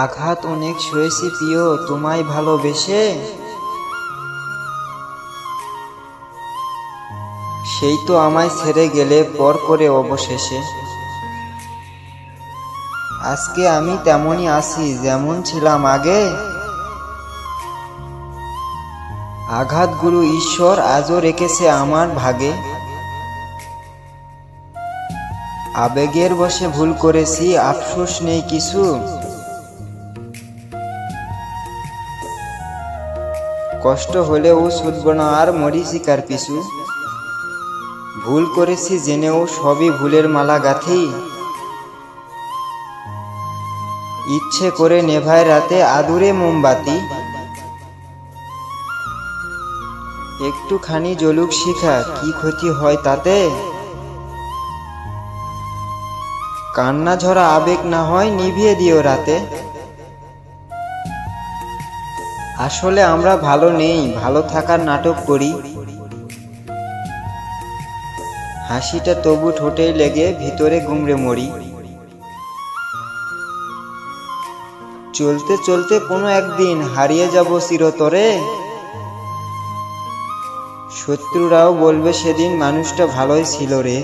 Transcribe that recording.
আঘাত অনেক সয়েছি প্রিয় তোমায় ভালোবেসে, সেই তো আমায় ছেড়ে গেলে পর করে অবশেষে। আজকে আমি তেমনই আছি যেমন ছিলাম আগে, আঘাতগুলো ঈশ্বর আজও রেখেছে আমার ভাগে। আবেগের বশে ভুল করেছি আফসোস নেই কিছু, কষ্ট হলেও ছুটব না আর মরীচিকার পিছু। ভুল করেছি জেনেও সবই ভুলের মালা গাঁথি, ইচ্ছে করে নেভায় রাতে আদুরে মোমবাতি। একটুখানি জ্বলুক শিখা কি ক্ষতি হয় তাতে, কান্না ঝরা আবেগ না হয় নিভিয়ে দিও রাতে। আসলে আমরা ভালো নেই, ভালো থাকার নাটক করি, হাসিটা তবু ঠোঁটে লেগে ভিতরে গুমড়ে মরি। চলতে চলতে কোনো একদিন হারিয়ে যাব চিরতরে, শত্রুরাও বলবে সেদিন মানুষটা ভালোই ছিল রে।